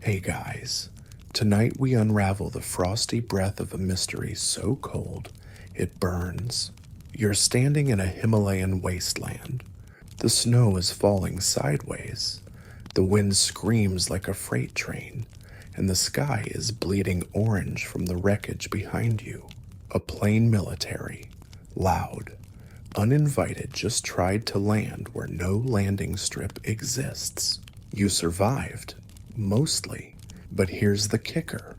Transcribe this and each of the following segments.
Hey guys, tonight we unravel the frosty breath of a mystery so cold it burns. You're standing in a Himalayan wasteland. The snow is falling sideways. The wind screams like a freight train, and the sky is bleeding orange from the wreckage behind you. A plane military, loud, uninvited, just tried to land where no landing strip exists. You survived, mostly, but here's the kicker.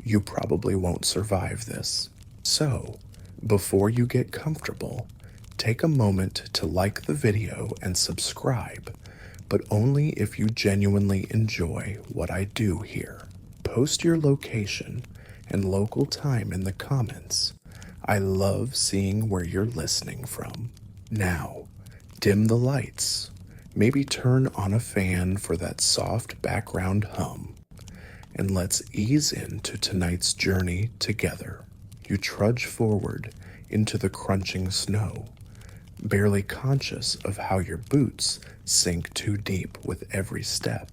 You probably won't survive this. So, before you get comfortable, take a moment to like the video and subscribe, but only if you genuinely enjoy what I do here. Post your location and local time in the comments. I love seeing where you're listening from. Now, dim the lights. Maybe turn on a fan for that soft background hum. And let's ease into tonight's journey together. You trudge forward into the crunching snow, barely conscious of how your boots sink too deep with every step.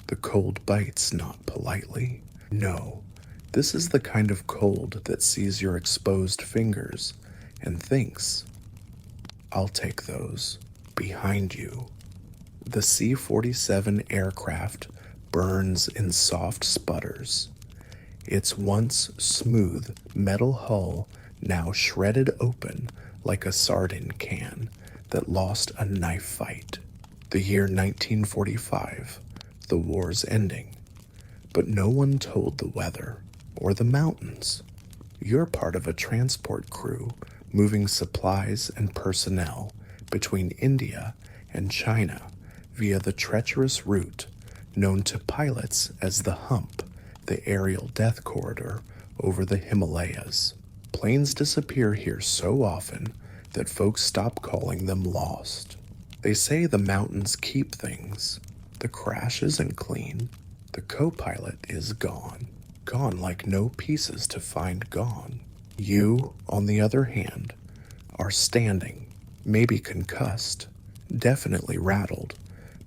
The cold bites not politely. No, this is the kind of cold that sees your exposed fingers and thinks, I'll take those. Behind you, the C-47 aircraft burns in soft sputters. Its once smooth metal hull now shredded open like a sardine can that lost a knife fight. The year 1945, the war's ending. But no one told the weather or the mountains. You're part of a transport crew moving supplies and personnel between India and China via the treacherous route known to pilots as the Hump, the aerial death corridor over the Himalayas. Planes disappear here so often that folks stop calling them lost. They say the mountains keep things. The crash isn't clean. The co-pilot is gone. Gone like no pieces to find gone. You, on the other hand, are standing, maybe concussed, definitely rattled,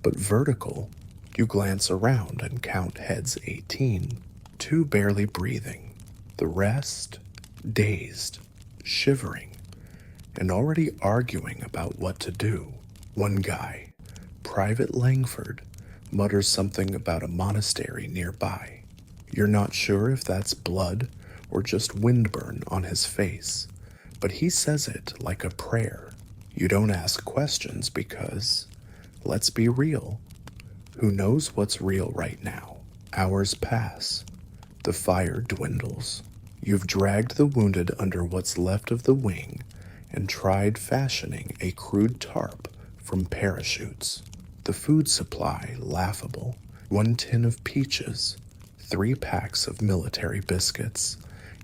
but vertical. You glance around and count heads 18, 2 barely breathing, the rest dazed, shivering, and already arguing about what to do. One guy, Private Langford, mutters something about a monastery nearby. You're not sure if that's blood or just windburn on his face, but he says it like a prayer. You don't ask questions because, let's be real, who knows what's real right now? Hours pass. The fire dwindles. You've dragged the wounded under what's left of the wing and tried fashioning a crude tarp from parachutes. The food supply laughable. 1 tin of peaches, 3 packs of military biscuits,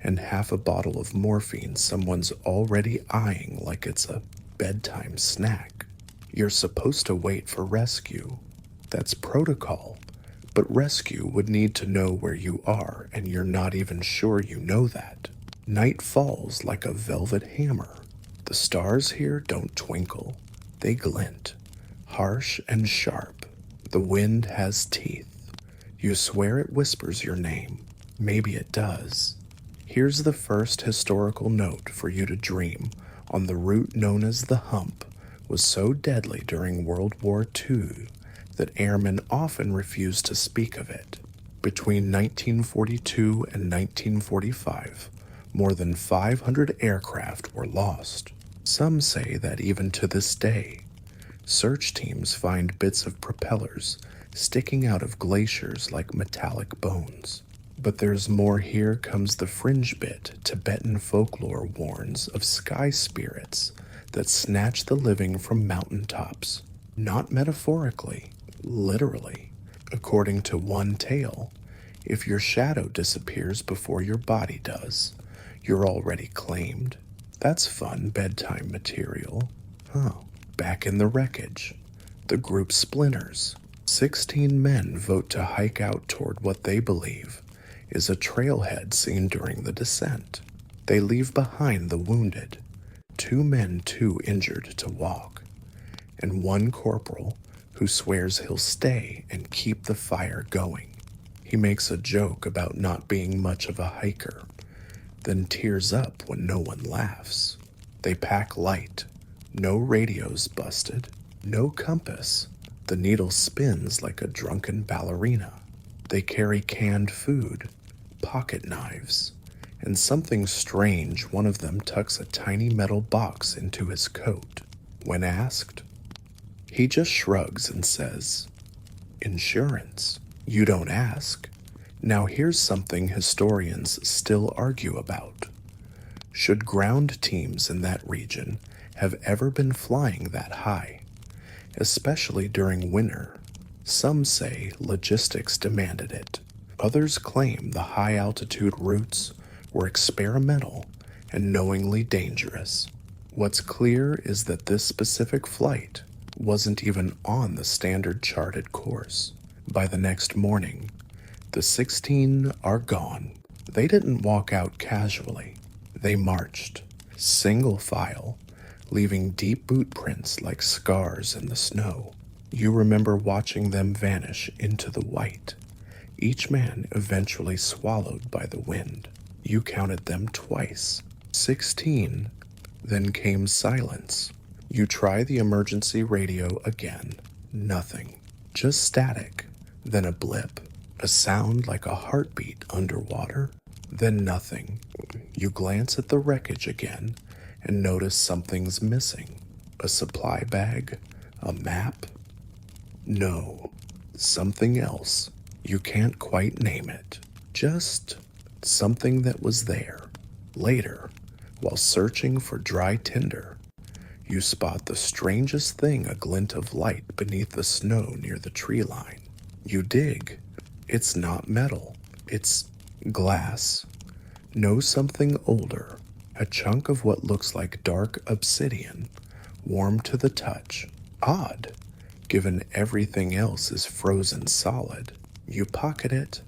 and half a bottle of morphine someone's already eyeing like it's a bedtime snack. You're supposed to wait for rescue. That's protocol, but rescue would need to know where you are, and you're not even sure you know that. Night falls like a velvet hammer. The stars here don't twinkle. They glint, harsh and sharp. The wind has teeth. You swear it whispers your name. Maybe it does. Here's the first historical note for you to dream on the route known as the Hump was so deadly during World War II that airmen often refused to speak of it. Between 1942 and 1945, more than 500 aircraft were lost. Some say that even to this day, search teams find bits of propellers sticking out of glaciers like metallic bones. But there's more. Here comes the fringe bit. Tibetan folklore warns of sky spirits that snatch the living from mountaintops. Not metaphorically, literally. According to one tale, if your shadow disappears before your body does, you're already claimed. That's fun bedtime material. Back in the wreckage, the group splinters. 16 men vote to hike out toward what they believe is a trailhead seen during the descent. They leave behind the wounded, 2 men too injured to walk, and 1 corporal who swears he'll stay and keep the fire going. He makes a joke about not being much of a hiker, then tears up when no one laughs. They pack light. No radios busted. No compass. The needle spins like a drunken ballerina. They carry canned food, pocket knives, and something strange. One of them tucks a tiny metal box into his coat. When asked, he just shrugs and says, "Insurance. You don't ask." Now here's something historians still argue about. Should ground teams in that region have ever been flying that high, especially during winter? Some say logistics demanded it. Others claim the high altitude routes were experimental and knowingly dangerous. What's clear is that this specific flight wasn't even on the standard charted course. By the next morning, the 16 are gone. They didn't walk out casually. They marched, single file, leaving deep boot prints like scars in the snow. You remember watching them vanish into the white, each man eventually swallowed by the wind. You counted them twice. 16. Then came silence. You try the emergency radio again. Nothing. Just static. Then a blip. A sound like a heartbeat underwater. Then nothing. You glance at the wreckage again and notice something's missing. A supply bag? A map? No. Something else. You can't quite name it. Just something that was there. Later, while searching for dry tinder, you spot the strangest thing, a glint of light beneath the snow near the tree line. You dig. It's not metal. It's glass. No, something older. A chunk of what looks like dark obsidian, warm to the touch. Odd, given everything else is frozen solid. You pocket it.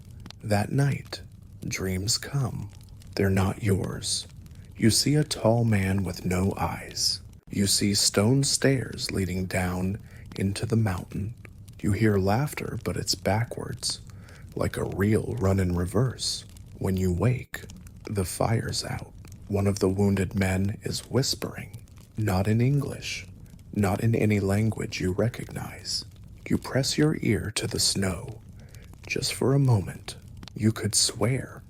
That night, dreams come. They're not yours. You see a tall man with no eyes. You see stone stairs leading down into the mountain. You hear laughter, but it's backwards, like a reel run in reverse. When you wake, the fire's out. One of the wounded men is whispering, not in English, not in any language you recognize. You press your ear to the snow. Just for a moment, you could swear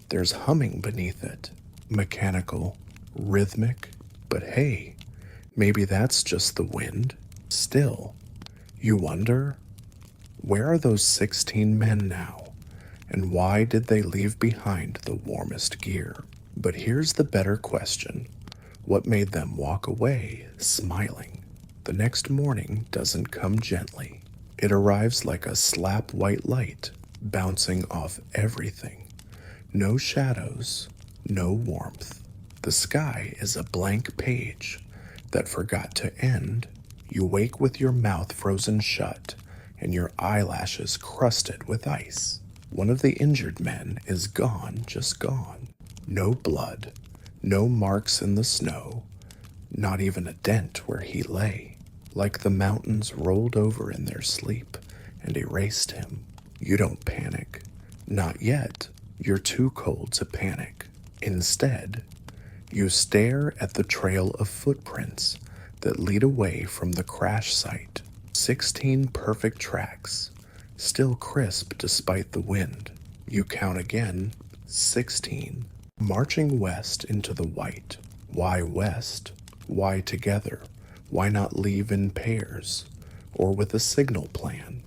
there's humming beneath it. Mechanical, rhythmic, but hey, maybe that's just the wind. Still, you wonder, where are those 16 men now? And why did they leave behind the warmest gear? But here's the better question. What made them walk away, smiling? The next morning doesn't come gently. It arrives like a slap white light, bouncing off everything. No shadows, no warmth. The sky is a blank page that forgot to end. You wake with your mouth frozen shut and your eyelashes crusted with ice. One of the injured men is gone, just gone. No blood, no marks in the snow, not even a dent where he lay. Like the mountains rolled over in their sleep and erased him. You don't panic. Not yet. You're too cold to panic. Instead, you stare at the trail of footprints that lead away from the crash site. 16 perfect tracks, still crisp despite the wind. You count again, 16. Marching west into the white. Why west? Why together? Why not leave in pairs, or with a signal plan?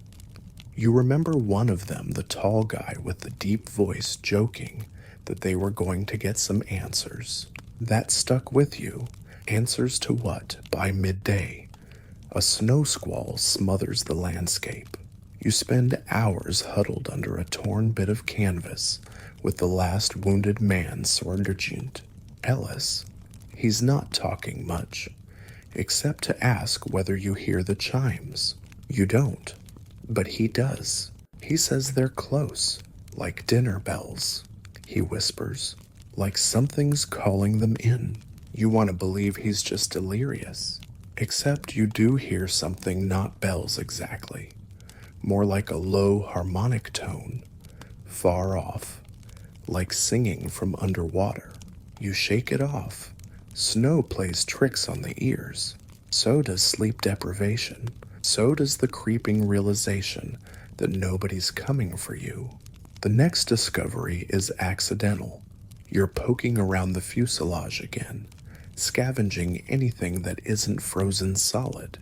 You remember one of them, the tall guy with the deep voice, joking that they were going to get some answers. That stuck with you. Answers to what? By midday, a snow squall smothers the landscape. You spend hours huddled under a torn bit of canvas with the last wounded man, Sergeant Ellis. He's not talking much, except to ask whether you hear the chimes. You don't, but he does. He says they're close, like dinner bells. He whispers, like something's calling them in. You want to believe he's just delirious, except you do hear something, not bells exactly, more like a low harmonic tone, far off, like singing from underwater. You shake it off. Snow plays tricks on the ears. So does sleep deprivation. So does the creeping realization that nobody's coming for you. The next discovery is accidental. You're poking around the fuselage again, scavenging anything that isn't frozen solid,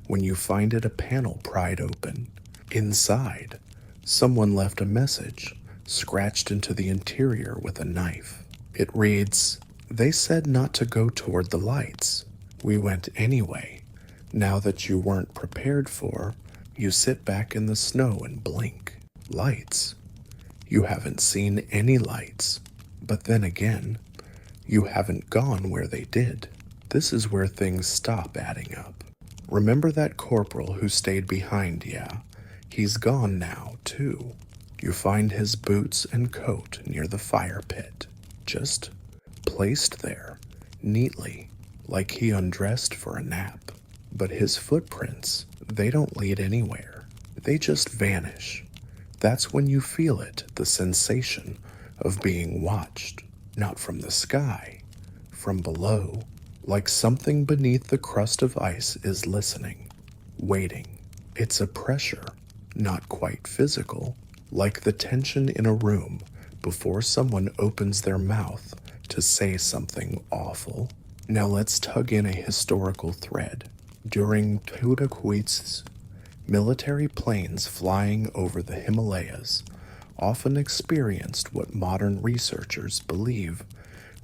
when you find it a panel pried open. Inside, someone left a message scratched into the interior with a knife. It reads, "They said not to go toward the lights. We went anyway. Now that you weren't prepared for, you sit back in the snow and blink. Lights? You haven't seen any lights. But then again, you haven't gone where they did." This is where things stop adding up. Remember that corporal who stayed behind, yeah? He's gone now, too. You find his boots and coat near the fire pit, just placed there, neatly, like he undressed for a nap. But his footprints, they don't lead anywhere. They just vanish. That's when you feel it, the sensation of being watched, not from the sky, from below, like something beneath the crust of ice is listening, waiting. It's a pressure, not quite physical, like the tension in a room before someone opens their mouth to say something awful. Now let's tug in a historical thread. During Tudakuit's, military planes flying over the Himalayas often experienced what modern researchers believe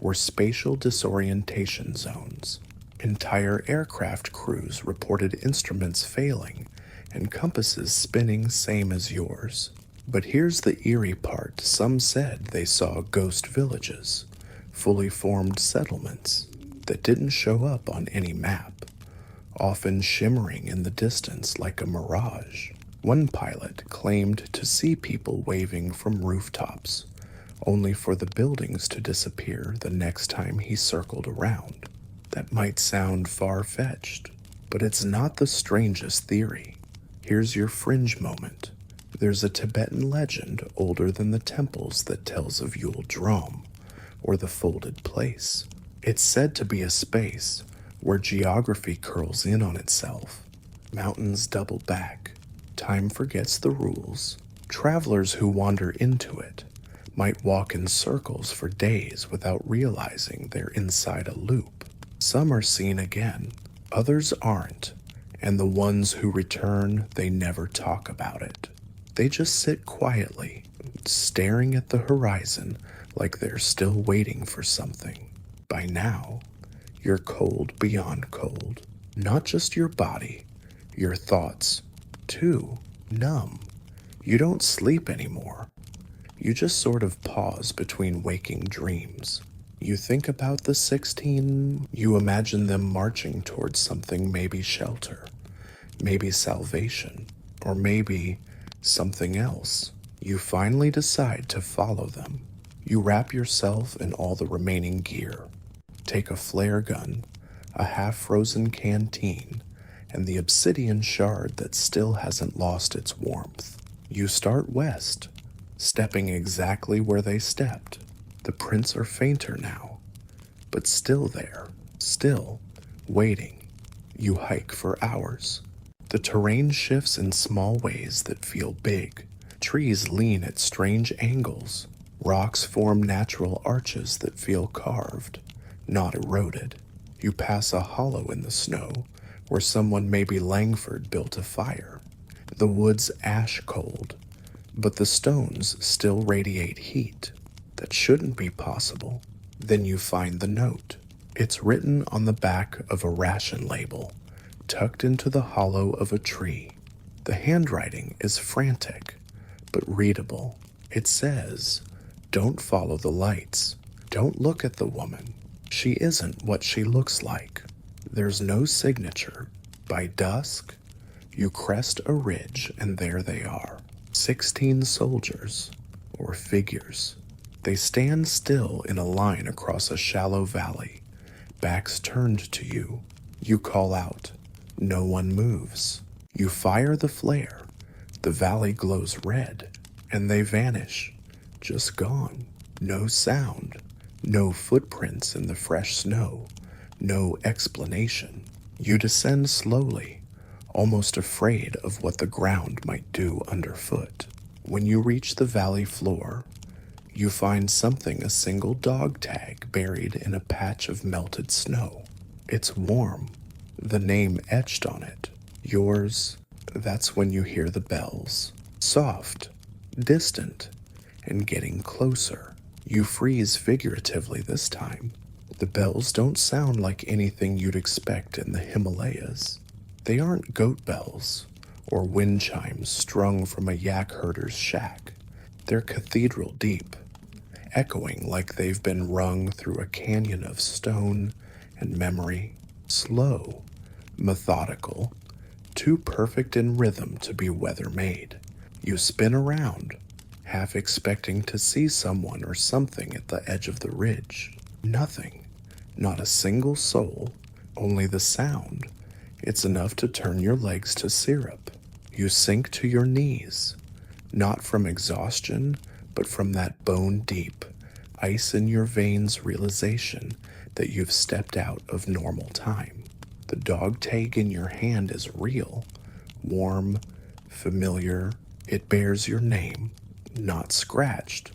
were spatial disorientation zones. Entire aircraft crews reported instruments failing and compasses spinning same as yours. But here's the eerie part. Some said they saw ghost villages, fully formed settlements that didn't show up on any map, often shimmering in the distance like a mirage. One pilot claimed to see people waving from rooftops, only for the buildings to disappear the next time he circled around. That might sound far-fetched, but it's not the strangest theory. Here's your fringe moment. There's a Tibetan legend older than the temples that tells of Yule Drum, or the Folded Place. It's said to be a space where geography curls in on itself. Mountains double back. Time forgets the rules. Travelers who wander into it might walk in circles for days without realizing they're inside a loop. Some are seen again, others aren't, and the ones who return, they never talk about it. They just sit quietly, staring at the horizon like they're still waiting for something. By now, you're cold beyond cold. Not just your body, your thoughts, too, numb. You don't sleep anymore. You just sort of pause between waking dreams. You think about the 16, you imagine them marching towards something, maybe shelter, maybe salvation, or maybe something else. You finally decide to follow them. You wrap yourself in all the remaining gear. Take a flare gun, a half-frozen canteen, and the obsidian shard that still hasn't lost its warmth. You start west, stepping exactly where they stepped. The prints are fainter now, but still there, still waiting. You hike for hours. The terrain shifts in small ways that feel big. Trees lean at strange angles. Rocks form natural arches that feel carved, not eroded. You pass a hollow in the snow where someone, maybe Langford, built a fire. The wood's ash cold, but the stones still radiate heat. That shouldn't be possible. Then you find the note. It's written on the back of a ration label, tucked into the hollow of a tree. The handwriting is frantic, but readable. It says, "Don't follow the lights. Don't look at the woman. She isn't what she looks like." There's no signature. By dusk, you crest a ridge, and there they are. 16 soldiers, or figures. They stand still in a line across a shallow valley, backs turned to you. You call out. No one moves. You fire the flare. The valley glows red, and they vanish, just gone. No sound, no footprints in the fresh snow, no explanation. You descend slowly, almost afraid of what the ground might do underfoot. When you reach the valley floor, you find something a single dog tag buried in a patch of melted snow. It's warm, the name etched on it. Yours. That's when you hear the bells. Soft, distant, and getting closer. You freeze figuratively this time. The bells don't sound like anything you'd expect in the Himalayas. They aren't goat bells or wind chimes strung from a yak herder's shack. They're cathedral deep, echoing like they've been rung through a canyon of stone and memory. Slow, methodical, too perfect in rhythm to be weather-made. You spin around, half expecting to see someone or something at the edge of the ridge. Nothing. Not a single soul, only the sound. It's enough to turn your legs to syrup. You sink to your knees, not from exhaustion, but from that bone-deep, ice-in-your-veins realization that you've stepped out of normal time. The dog tag in your hand is real, warm, familiar. It bears your name, not scratched,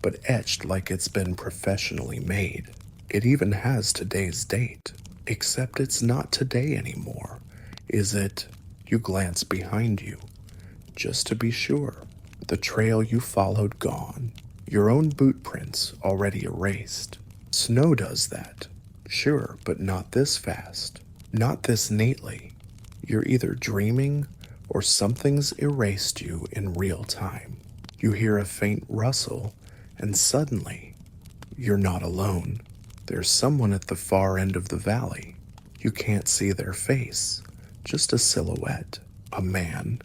but etched like it's been professionally made. It even has today's date, except it's not today anymore. Is it? You glance behind you, just to be sure. The trail you followed gone, your own boot prints already erased. Snow does that, sure, but not this fast, not this neatly. You're either dreaming or something's erased you in real time. You hear a faint rustle, and suddenly, you're not alone. There's someone at the far end of the valley. You can't see their face, just a silhouette. A man,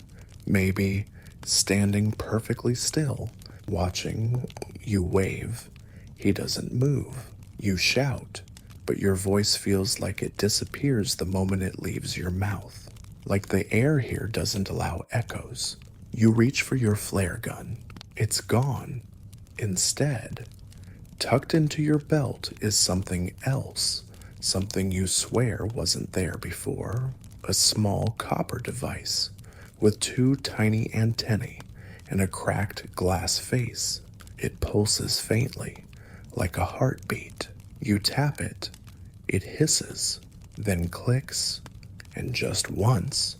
maybe, standing perfectly still, watching. You wave. He doesn't move. You shout, but your voice feels like it disappears the moment it leaves your mouth. Like the air here doesn't allow echoes. You reach for your flare gun. It's gone. Instead, tucked into your belt is something else, something you swear wasn't there before. A small copper device with two tiny antennae and a cracked glass face. It pulses faintly, like a heartbeat. You tap it. It hisses, then clicks, and just once,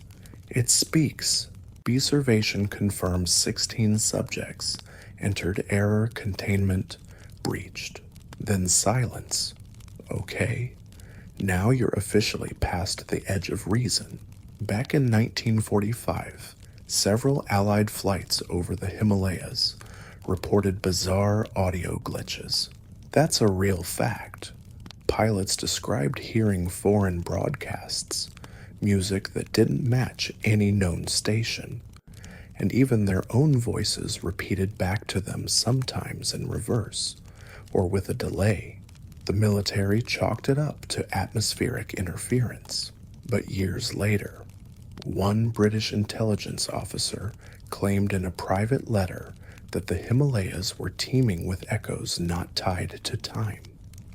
it speaks. Observation confirms 16 subjects entered error containment breached. Then silence. Okay, now you're officially past the edge of reason. Back in 1945, several Allied flights over the Himalayas reported bizarre audio glitches. That's a real fact. Pilots described hearing foreign broadcasts, music that didn't match any known station, and even their own voices repeated back to them, sometimes in reverse or with a delay. The military chalked it up to atmospheric interference. But years later, one British intelligence officer claimed in a private letter that the Himalayas were teeming with echoes not tied to time.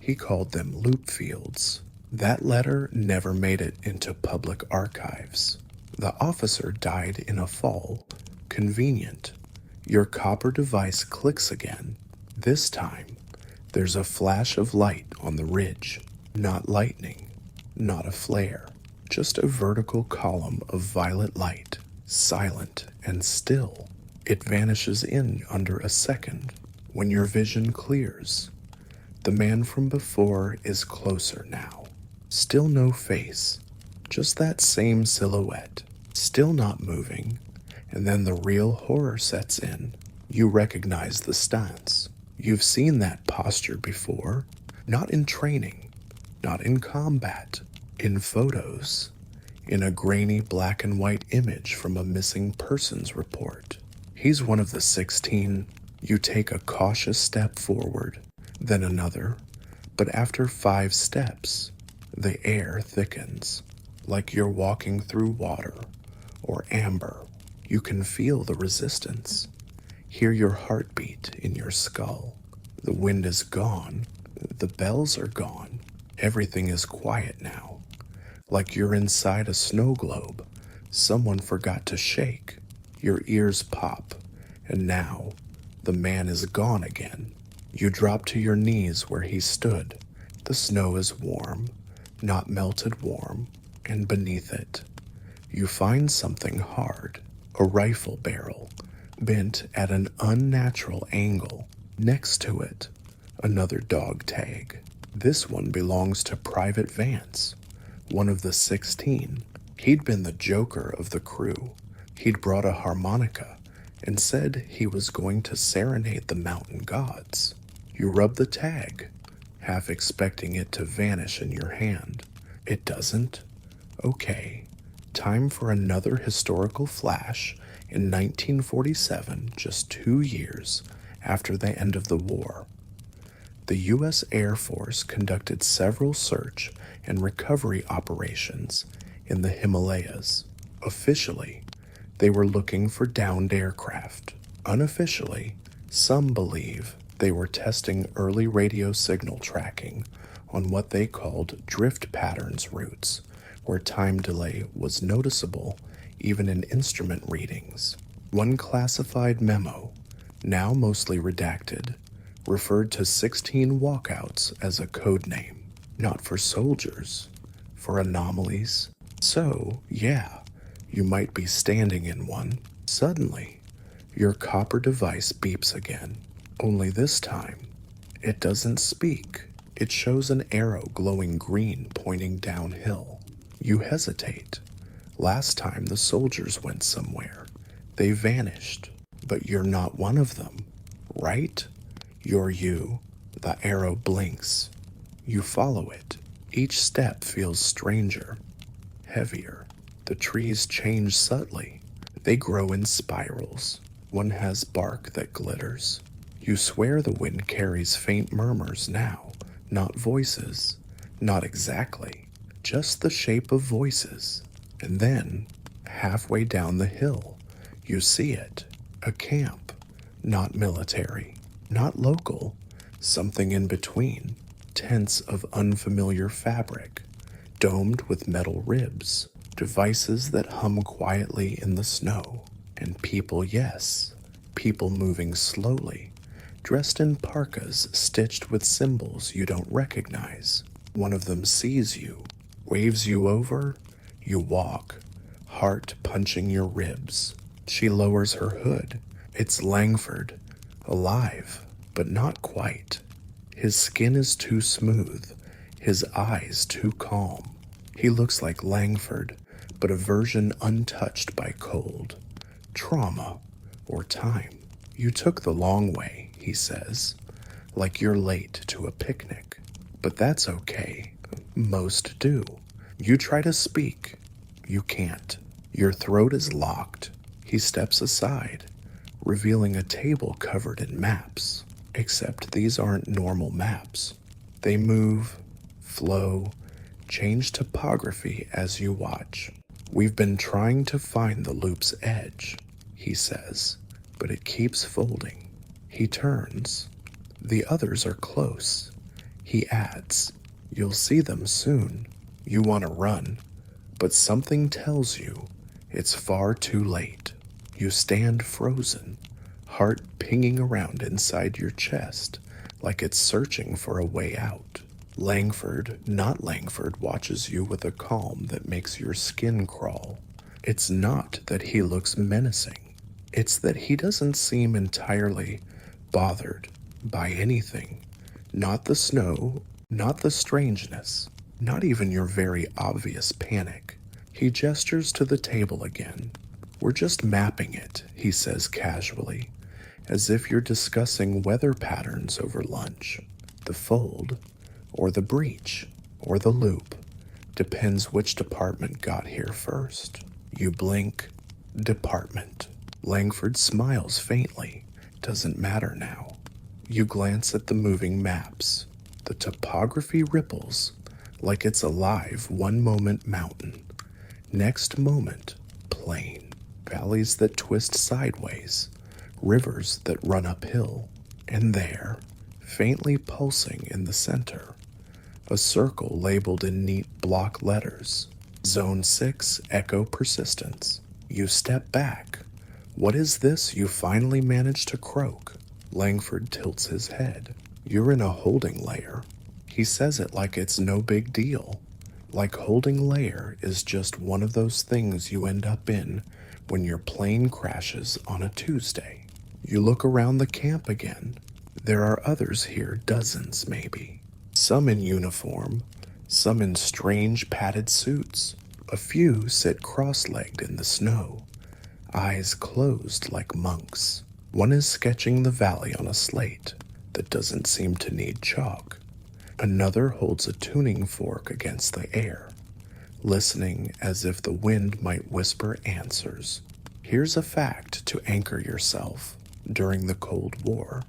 He called them loop fields. That letter never made it into public archives. The officer died in a fall. Convenient. Your copper device clicks again. This time, there's a flash of light on the ridge. Not lightning, not a flare, just a vertical column of violet light, silent and still. It vanishes in under a second. When your vision clears, the man from before is closer now. Still no face, just that same silhouette, still not moving. And then the real horror sets in. You recognize the stance. You've seen that posture before, not in training, not in combat, in photos, in a grainy black and white image from a missing persons report. He's one of the 16. You take a cautious step forward, then another, but after 5 steps, the air thickens, like you're walking through water or amber. You can feel the resistance. Hear your heartbeat in your skull. The wind is gone. The bells are gone. Everything is quiet now. Like you're inside a snow globe. Someone forgot to shake. Your ears pop. And now, the man is gone again. You drop to your knees where he stood. The snow is warm, not melted warm, and beneath it, you find something hard, a rifle barrel, bent at an unnatural angle. Next to it, another dog tag. This one belongs to Private Vance, one of the 16. He'd been the joker of the crew. He'd brought a harmonica and said he was going to serenade the mountain gods. You rub the tag, half expecting it to vanish in your hand. It doesn't. Okay, time for another historical flash in 1947, just 2 years after the end of the war. The U.S. Air Force conducted several search and recovery operations in the Himalayas. Officially, they were looking for downed aircraft. Unofficially, some believe they were testing early radio signal tracking on what they called drift patterns routes, where time delay was noticeable even in instrument readings. One classified memo, now mostly redacted, referred to 16 walkouts as a code name, not for soldiers, for anomalies. So, yeah, you might be standing in one. Suddenly, your copper device beeps again. Only this time, it doesn't speak. It shows an arrow glowing green pointing downhill. You hesitate. Last time the soldiers went somewhere. They vanished. But you're not one of them, right? You're you. The arrow blinks. You follow it. Each step feels stranger, heavier. The trees change subtly. They grow in spirals. One has bark that glitters. You swear the wind carries faint murmurs now, not voices, not exactly, just the shape of voices. And then, halfway down the hill, you see it, a camp, not military, not local, something in between, tents of unfamiliar fabric, domed with metal ribs, devices that hum quietly in the snow, and people, yes, people moving slowly, dressed in parkas stitched with symbols you don't recognize. One of them sees you, waves you over, you walk, heart punching your ribs. She lowers her hood. It's Langford, alive, but not quite. His skin is too smooth, his eyes too calm. He looks like Langford, but a version untouched by cold, trauma, or time. You took the long way, he says, like you're late to a picnic. But that's okay. Most do. You try to speak. You can't. Your throat is locked. He steps aside, revealing a table covered in maps. Except these aren't normal maps. They move, flow, change topography as you watch. We've been trying to find the loop's edge, he says, but it keeps folding. He turns. The others are close. He adds, you'll see them soon. You want to run, but something tells you it's far too late. You stand frozen, heart pinging around inside your chest like it's searching for a way out. Langford, not Langford, watches you with a calm that makes your skin crawl. It's not that he looks menacing. It's that he doesn't seem entirely bothered by anything. Not the snow, not the strangeness, not even your very obvious panic. He gestures to the table again. We're just mapping it, he says casually, as if you're discussing weather patterns over lunch. The fold, or the breach, or the loop, depends which department got here first. You blink. Department. Langford smiles faintly. Doesn't matter now. You glance at the moving maps. The topography ripples, like it's alive. One moment mountain, next moment plain. Valleys that twist sideways, rivers that run uphill, and there, faintly pulsing in the center, a circle labeled in neat block letters. Zone 6 Echo Persistence. You step back. What is this you finally managed to croak? Langford tilts his head. You're in a holding layer. He says it like it's no big deal. Like holding layer is just one of those things you end up in when your plane crashes on a Tuesday. You look around the camp again. There are others here, dozens maybe. Some in uniform, some in strange padded suits. A few sit cross-legged in the snow, eyes closed like monks. One is sketching the valley on a slate that doesn't seem to need chalk. Another holds a tuning fork against the air, listening as if the wind might whisper answers. Here's a fact to anchor yourself. During the Cold War,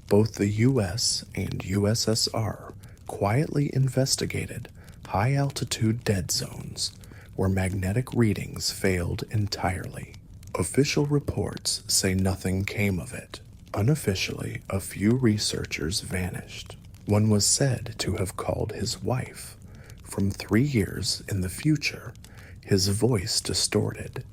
both the US and USSR quietly investigated high-altitude dead zones where magnetic readings failed entirely. Official reports say nothing came of it. Unofficially, a few researchers vanished. One was said to have called his wife. From 3 years in the future, his voice distorted,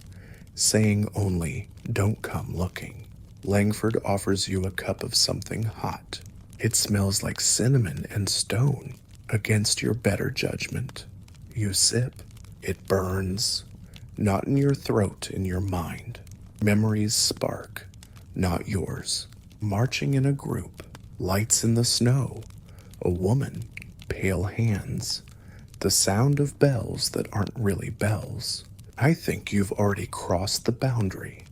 saying only, "Don't come looking." Langford offers you a cup of something hot. It smells like cinnamon and stone. Against your better judgment, you sip. It burns. Not in your throat, in your mind. Memories spark, not yours. Marching in a group, lights in the snow, a woman, pale hands, the sound of bells that aren't really bells. I think you've already crossed the boundary,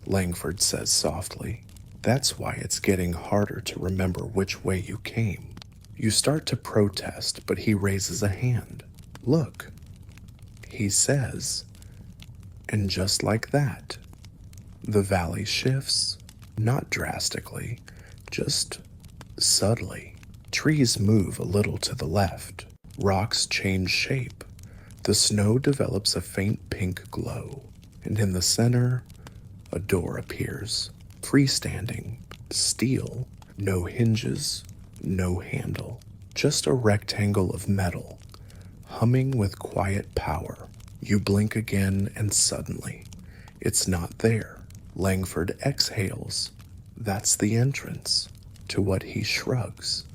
Langford says softly. That's why it's getting harder to remember which way you came. You start to protest, but he raises a hand. Look, he says, and just like that, the valley shifts, not drastically, just subtly. Trees move a little to the left. Rocks change shape. The snow develops a faint pink glow, and in the center, a door appears. Freestanding, steel, no hinges, no handle. Just a rectangle of metal, humming with quiet power. You blink again, and suddenly, it's not there. Langford exhales. That's the entrance to what he shrugs.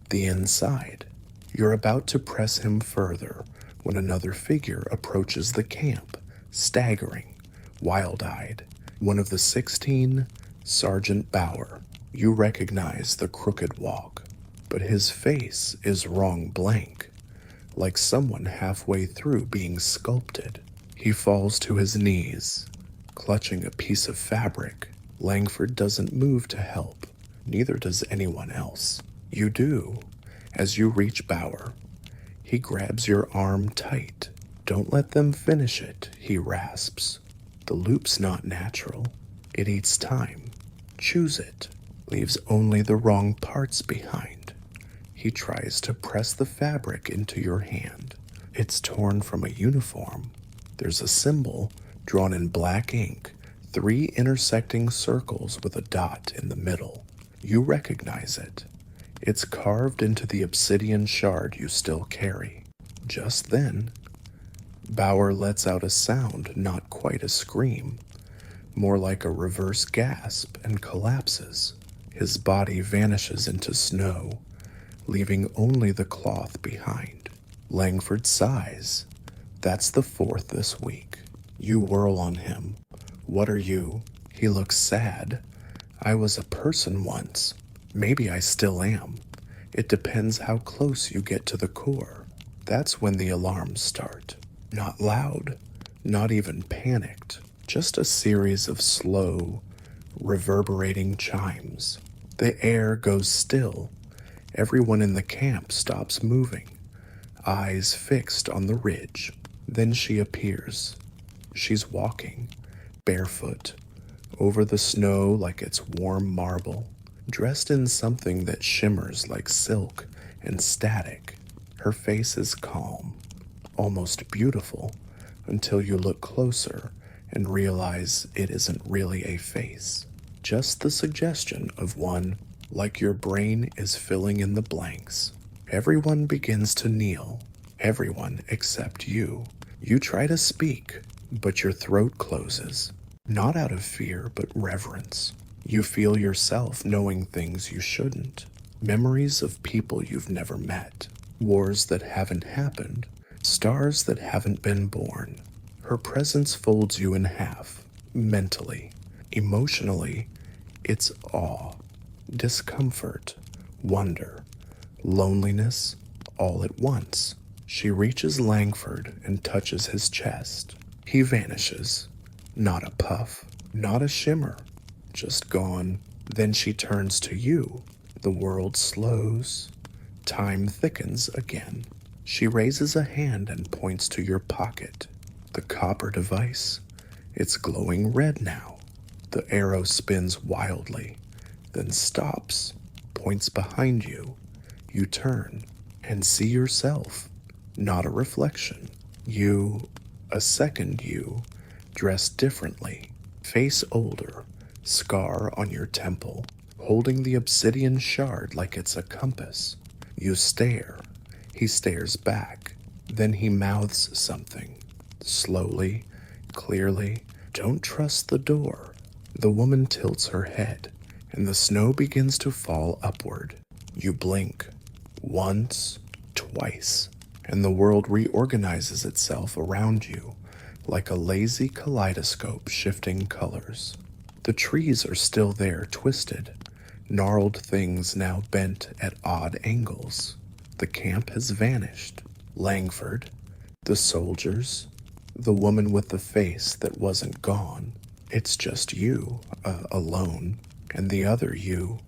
The inside. You're about to press him further when another figure approaches the camp, staggering, wild-eyed. One of the 16, Sergeant Bauer. You recognize the crooked walk, but his face is wrong blank, like someone halfway through being sculpted. He falls to his knees, clutching a piece of fabric. Langford doesn't move to help, neither does anyone else. You do, as you reach Bauer. He grabs your arm tight. Don't let them finish it, he rasps. The loop's not natural. It eats time. Choose it. Leaves only the wrong parts behind. He tries to press the fabric into your hand. It's torn from a uniform. There's a symbol drawn in black ink, 3 intersecting circles with a dot in the middle. You recognize it. It's carved into the obsidian shard you still carry. Just then, Bauer lets out a sound not quite a scream, more like a reverse gasp, and collapses. His body vanishes into snow, leaving only the cloth behind. Langford sighs. That's the 4th this week. You whirl on him. What are you? He looks sad. I was a person once. Maybe I still am. It depends how close you get to the core. That's when the alarms start. Not loud, not even panicked. Just a series of slow, reverberating chimes. The air goes still. Everyone in the camp stops moving, eyes fixed on the ridge. Then she appears. She's walking, barefoot, over the snow like it's warm marble, dressed in something that shimmers like silk and static. Her face is calm, almost beautiful, until you look closer and realize it isn't really a face. just the suggestion of one, like your brain is filling in the blanks. Everyone begins to kneel, everyone except you. You try to speak, but your throat closes, not out of fear, but reverence. You feel yourself knowing things you shouldn't, memories of people you've never met, wars that haven't happened, stars that haven't been born. Her presence folds you in half, mentally. Emotionally, it's awe, discomfort, wonder, loneliness, all at once. She reaches Langford and touches his chest. He vanishes. Not a puff, not a shimmer, just gone. Then she turns to you. The world slows. Time thickens again. She raises a hand and points to your pocket. The copper device. It's glowing red now. The arrow spins wildly, then stops, points behind you. You turn and see yourself, not a reflection. You, a second you, dressed differently, face older, scar on your temple, holding the obsidian shard like it's a compass. You stare. He stares back. Then he mouths something. Slowly, clearly, don't trust the door. The woman tilts her head, and the snow begins to fall upward. You blink. Once, twice, and the world reorganizes itself around you, like a lazy kaleidoscope shifting colors. The trees are still there, twisted, gnarled things now bent at odd angles. The camp has vanished. Langford, the soldiers, the woman with the face that wasn't gone. It's just you, alone, and the other you.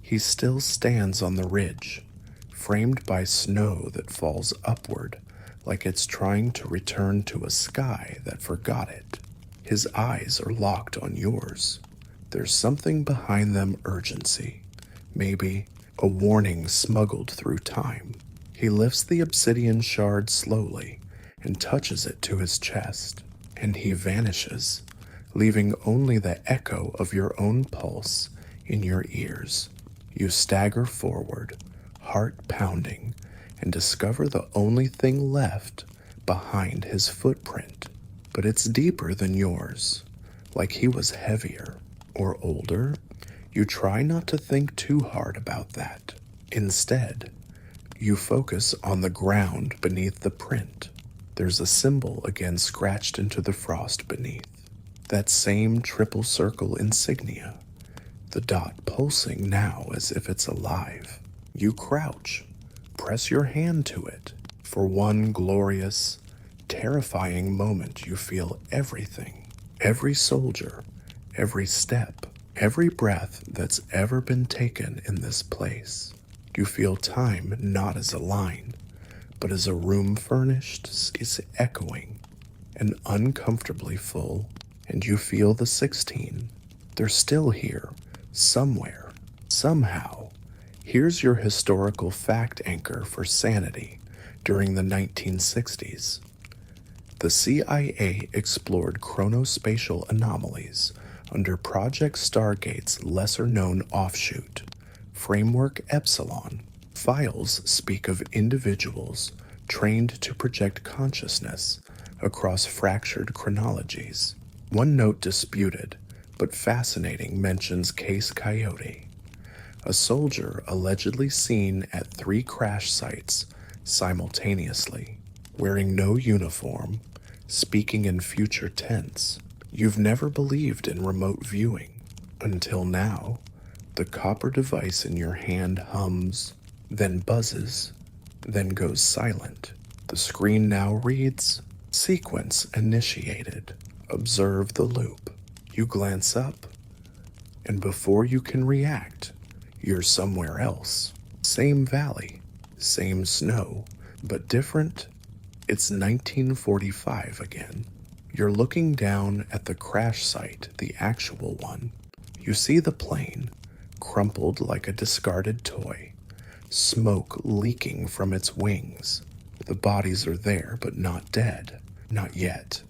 He still stands on the ridge, framed by snow that falls upward like it's trying to return to a sky that forgot it. His eyes are locked on yours. There's something behind them, urgency. Maybe a warning smuggled through time. He lifts the obsidian shard slowly and touches it to his chest, and he vanishes, leaving only the echo of your own pulse in your ears. You stagger forward, heart pounding, and discover the only thing left behind his footprint. But it's deeper than yours, like he was heavier or older. You try not to think too hard about that. Instead, you focus on the ground beneath the print. There's a symbol again scratched into the frost beneath. That same triple circle insignia, the dot pulsing now as if it's alive. You crouch, press your hand to it. For one glorious, terrifying moment, you feel everything. Every soldier, every step, every breath that's ever been taken in this place. You feel time not as a line, but as a room furnished, is echoing, and uncomfortably full. And you feel the 16. They're still here, somewhere, somehow. Here's your historical fact anchor for sanity during the 1960s. The CIA explored chronospatial anomalies under Project Stargate's lesser-known offshoot, Framework Epsilon. Files speak of individuals trained to project consciousness across fractured chronologies. One note disputed, but fascinating, mentions Case Coyote, a soldier allegedly seen at 3 crash sites simultaneously, wearing no uniform, speaking in future tense. You've never believed in remote viewing. Until now, the copper device in your hand hums, then buzzes, then goes silent. The screen now reads, "Sequence initiated. Observe the loop." You glance up, and before you can react, you're somewhere else. Same valley, same snow, but different. It's 1945 again. You're looking down at the crash site, the actual one. You see the plane, crumpled like a discarded toy, smoke leaking from its wings. The bodies are there, but not dead. Not yet.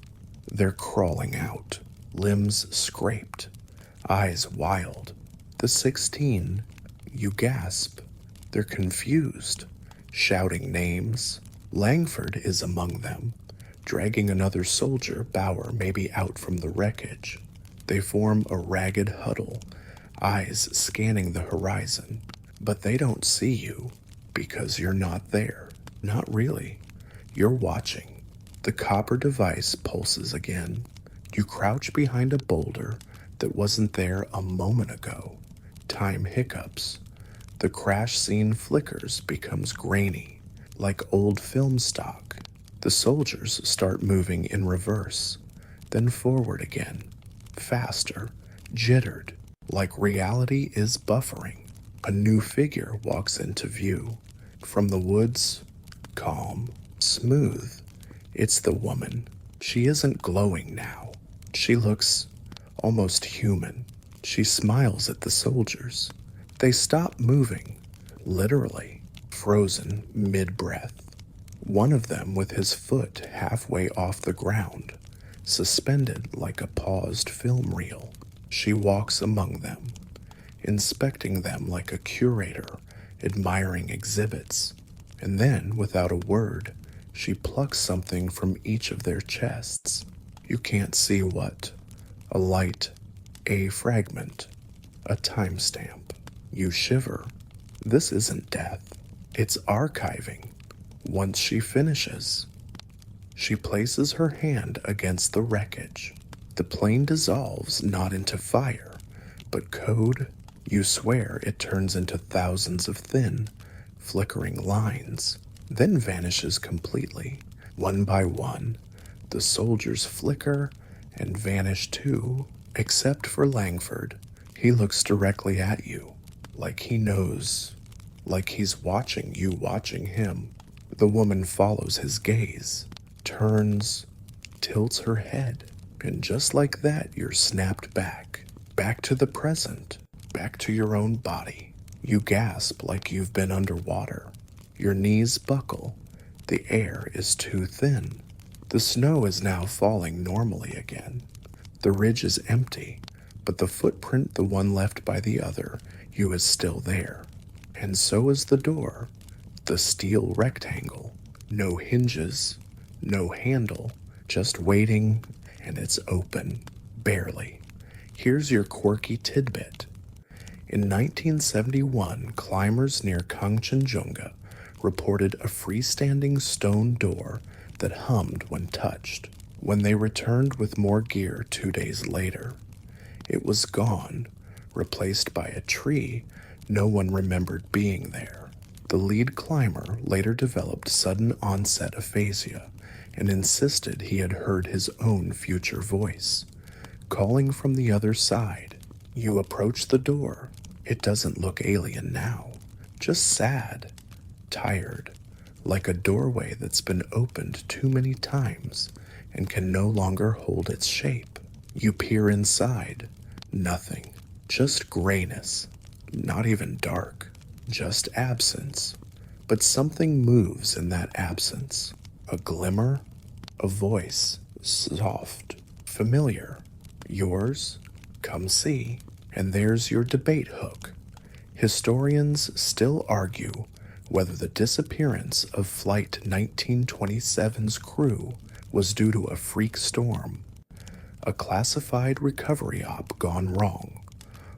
They're crawling out, limbs scraped, eyes wild. The 16, you gasp. They're confused, shouting names. Langford is among them, dragging another soldier, Bauer, maybe out from the wreckage. They form a ragged huddle, eyes scanning the horizon. But they don't see you, because you're not there. Not really. You're watching. The copper device pulses again. You crouch behind a boulder that wasn't there a moment ago. Time hiccups. The crash scene flickers, becomes grainy, like old film stock. The soldiers start moving in reverse, then forward again, faster, jittered, like reality is buffering. A new figure walks into view. From the woods, calm, smooth. It's the woman. She isn't glowing now. She looks almost human. She smiles at the soldiers. They stop moving, literally, frozen mid-breath. One of them with his foot halfway off the ground, suspended like a paused film reel. She walks among them, inspecting them like a curator, admiring exhibits. And then, without a word, she plucks something from each of their chests. You can't see what. A light, a fragment, a timestamp. You shiver. This isn't death. It's archiving. Once she finishes, she places her hand against the wreckage. The plane dissolves not into fire, but code. You swear it turns into thousands of thin, flickering lines, then vanishes completely. One by one, the soldiers flicker and vanish too, except for Langford. He looks directly at you, like he knows, like he's watching you watching him. The woman follows his gaze, turns, tilts her head, and just like that, you're snapped back to the present, back to your own body. You gasp like you've been underwater. Your knees buckle. The air is too thin. The snow is now falling normally again. The ridge is empty, but the footprint, the one left by the other, you is still there. And so is the door, the steel rectangle. No hinges, no handle, just waiting, and it's open, barely. Here's your quirky tidbit. In 1971, climbers near Kangchenjunga reported a freestanding stone door that hummed when touched. When they returned with more gear 2 days later, it was gone, replaced by a tree no one remembered being there. The lead climber later developed sudden onset aphasia and insisted he had heard his own future voice, calling from the other side. You approach the door. It doesn't look alien now, just sad, tired, like a doorway that's been opened too many times and can no longer hold its shape. You peer inside. Nothing. Just grayness. Not even dark. Just absence. But something moves in that absence. A glimmer. A voice. Soft. Familiar. Yours? Come see. And there's your debate hook. Historians still argue whether the disappearance of Flight 1927's crew was due to a freak storm, a classified recovery op gone wrong,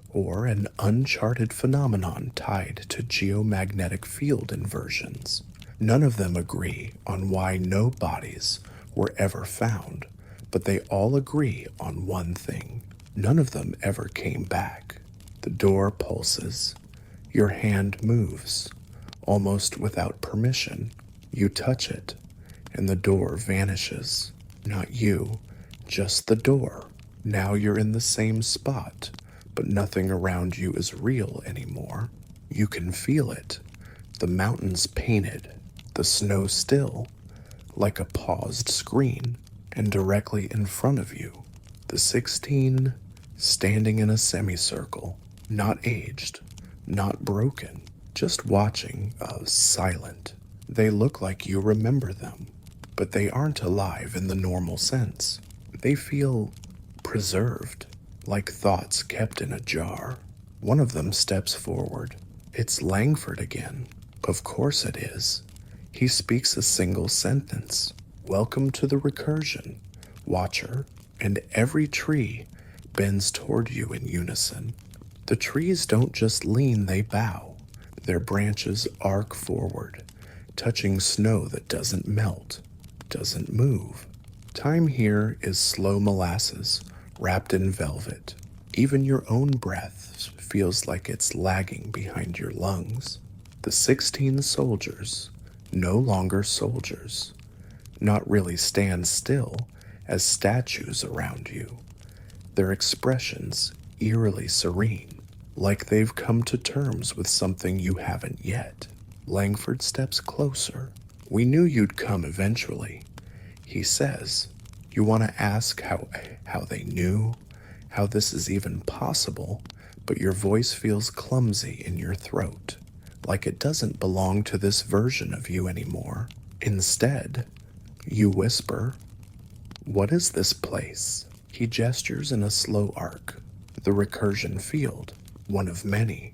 or an uncharted phenomenon tied to geomagnetic field inversions. None of them agree on why no bodies were ever found, but they all agree on one thing. None of them ever came back. The door pulses. Your hand moves, almost without permission. You touch it, and the door vanishes. Not you, just the door. Now you're in the same spot, but nothing around you is real anymore. You can feel it. The mountains painted, the snow still, like a paused screen, and directly in front of you, the 16 standing in a semicircle, not aged, not broken, just watching, silent. They look like you remember them, but they aren't alive in the normal sense. They feel preserved, like thoughts kept in a jar. One of them steps forward. It's Langford again. Of course it is. He speaks a single sentence. Welcome to the recursion, Watcher, and every tree bends toward you in unison. The trees don't just lean, they bow. Their branches arc forward, touching snow that doesn't melt, doesn't move. Time here is slow molasses wrapped in velvet. Even your own breath feels like it's lagging behind your lungs. The 16 soldiers, no longer soldiers, not really stand still as statues around you. Their expressions eerily serene, like they've come to terms with something you haven't yet. Langford steps closer. We knew you'd come eventually, he says. You want to ask how they knew, how this is even possible, but your voice feels clumsy in your throat, like it doesn't belong to this version of you anymore. Instead, you whisper, "What is this place?" He gestures in a slow arc. The recursion field, one of many.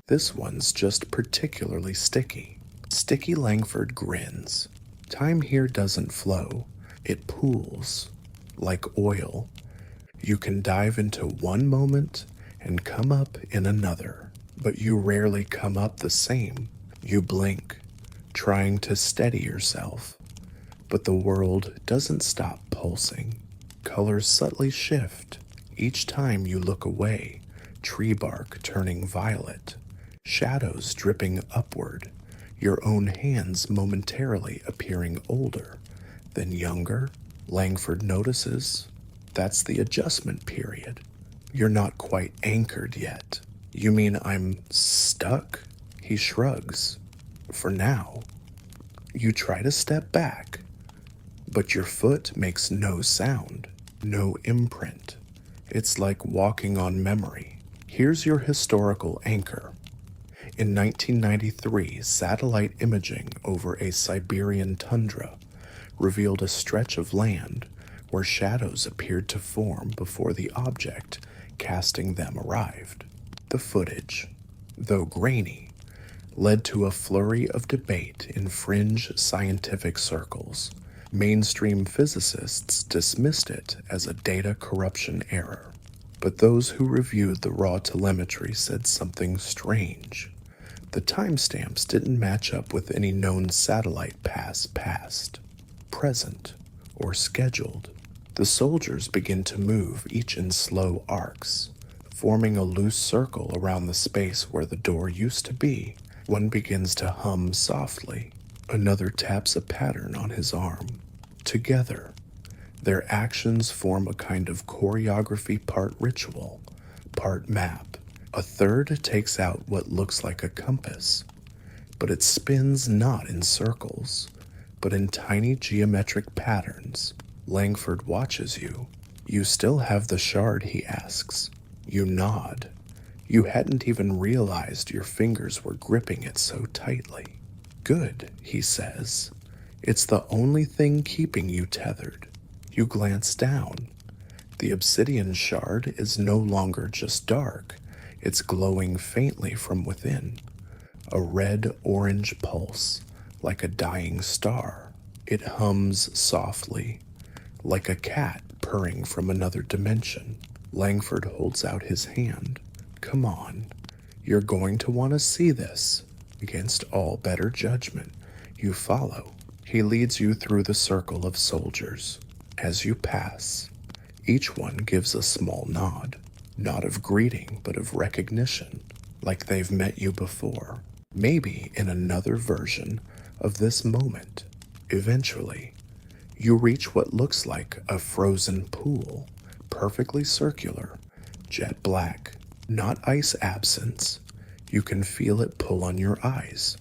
This one's just particularly sticky. Sticky Langford grins. Time here doesn't flow. It pools, like oil. You can dive into one moment and come up in another, but you rarely come up the same. You blink, trying to steady yourself, but the world doesn't stop pulsing. Colors subtly shift each time you look away, tree bark turning violet, shadows dripping upward, your own hands momentarily appearing older, then younger. Langford notices. That's the adjustment period. You're not quite anchored yet. You mean I'm stuck? He shrugs. For now. You try to step back, but your foot makes no sound, no imprint. It's like walking on memory. Here's your historical anchor. In 1993, satellite imaging over a Siberian tundra revealed a stretch of land where shadows appeared to form before the object casting them arrived. The footage, though grainy, led to a flurry of debate in fringe scientific circles. Mainstream physicists dismissed it as a data corruption error, but those who reviewed the raw telemetry said something strange. The timestamps didn't match up with any known satellite pass past, present, or scheduled. The soldiers begin to move, each in slow arcs, forming a loose circle around the space where the door used to be. One begins to hum softly. Another taps a pattern on his arm. Together, their actions form a kind of choreography, part ritual, part map. A third takes out what looks like a compass, but it spins not in circles, but in tiny geometric patterns. Langford watches you. You still have the shard, he asks. You nod. You hadn't even realized your fingers were gripping it so tightly. Good, he says. It's the only thing keeping you tethered. You glance down. The obsidian shard is no longer just dark. It's glowing faintly from within. A red-orange pulse, like a dying star. It hums softly, like a cat purring from another dimension. Langford holds out his hand. Come on, you're going to want to see this. Against all better judgment, you follow. He leads you through the circle of soldiers. As you pass, each one gives a small nod. Not of greeting, but of recognition, like they've met you before. Maybe in another version of this moment. Eventually, you reach what looks like a frozen pool, perfectly circular, jet black, not ice absence. You can feel it pull on your eyes,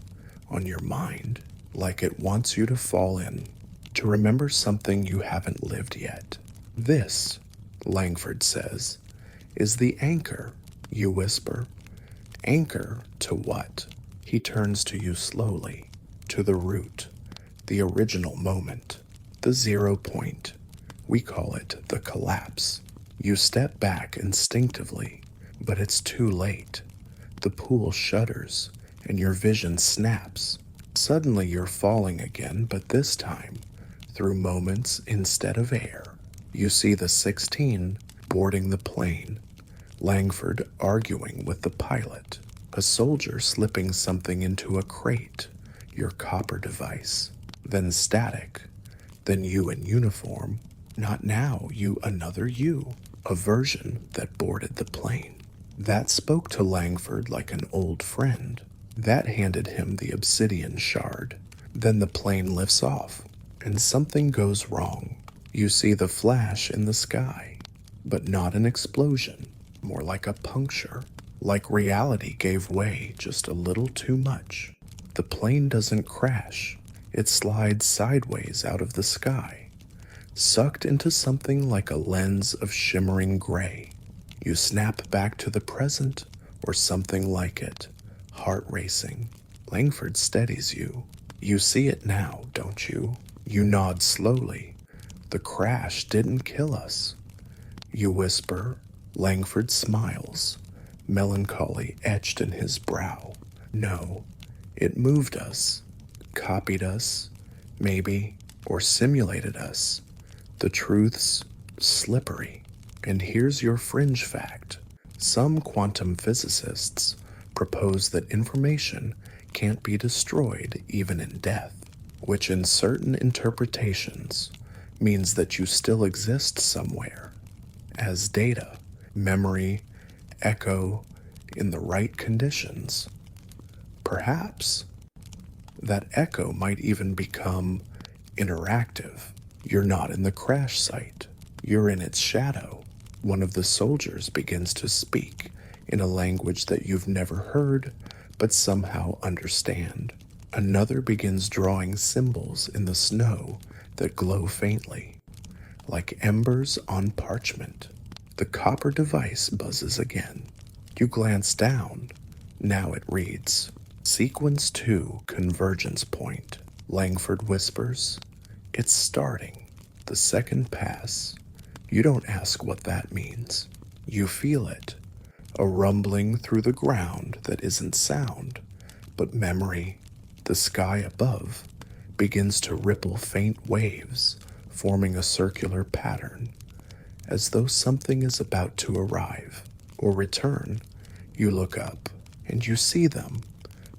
on your mind, like it wants you to fall in, to remember something you haven't lived yet. This, Langford says, is the anchor, you whisper. Anchor to what? He turns to you slowly, to the root, the original moment, the 0 point. We call it the collapse. You step back instinctively, but it's too late. The pool shudders, and your vision snaps. Suddenly you're falling again, but this time through moments instead of air. You see the 16 boarding the plane, Langford arguing with the pilot, a soldier slipping something into a crate, your copper device, then static, then you in uniform, not now, you another you, a version that boarded the plane. That spoke to Langford like an old friend. That handed him the obsidian shard. Then the plane lifts off, and something goes wrong. You see the flash in the sky, but not an explosion, more like a puncture, like reality gave way just a little too much. The plane doesn't crash, it slides sideways out of the sky, sucked into something like a lens of shimmering gray. You snap back to the present, or something like it, heart racing. Langford steadies you. You see it now, don't you? You nod slowly. The crash didn't kill us. You whisper. Langford smiles, melancholy etched in his brow. No, it moved us, copied us, maybe, or simulated us. The truth's slippery. And here's your fringe fact. Some quantum physicists propose that information can't be destroyed even in death, which in certain interpretations means that you still exist somewhere as data, memory, echo, in the right conditions. Perhaps that echo might even become interactive. You're not in the crash site. You're in its shadow. One of the soldiers begins to speak in a language that you've never heard but somehow understand. Another begins drawing symbols in the snow that glow faintly, like embers on parchment. The copper device buzzes again. You glance down. Now it reads, Sequence 2, Convergence Point. Langford whispers, It's starting. The second pass. You don't ask what that means. You feel it. A rumbling through the ground that isn't sound, but memory. The sky above begins to ripple faint waves, forming a circular pattern, as though something is about to arrive or return. You look up, and you see them,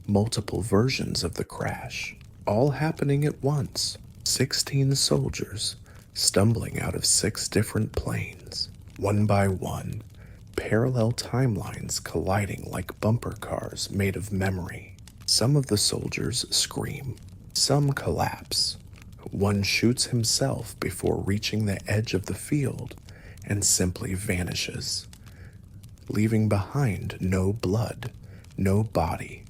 multiple versions of the crash, all happening at once. 16 soldiers stumbling out of 6 different planes, one by one, parallel timelines colliding like bumper cars made of memory. Some of the soldiers scream, some collapse. One shoots himself before reaching the edge of the field and simply vanishes, leaving behind no blood, no body,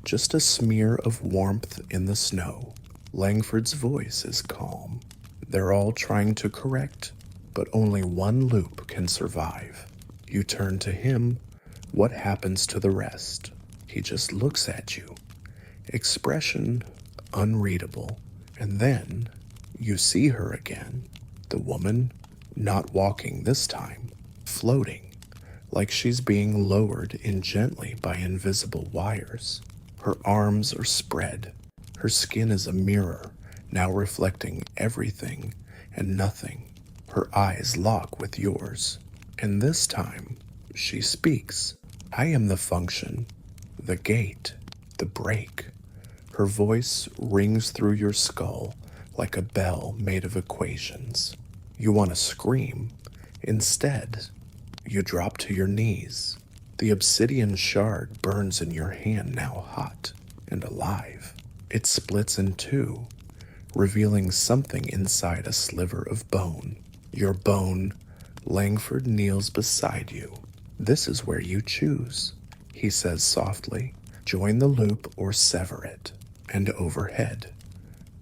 just a smear of warmth in the snow. Langford's voice is calm. They're all trying to correct, but only one loop can survive. You turn to him. What happens to the rest? He just looks at you. Expression unreadable. And then you see her again. The woman, not walking this time, floating, like she's being lowered in gently by invisible wires. Her arms are spread. Her skin is a mirror, now reflecting everything and nothing. Her eyes lock with yours. And this time, she speaks. I am the function, the gate, the break. Her voice rings through your skull like a bell made of equations. You want to scream. Instead, you drop to your knees. The obsidian shard burns in your hand, now hot and alive. It splits in two, revealing something inside a sliver of bone. Your bone. Langford kneels beside you. This is where you choose, he says softly. Join the loop or sever it. And overhead,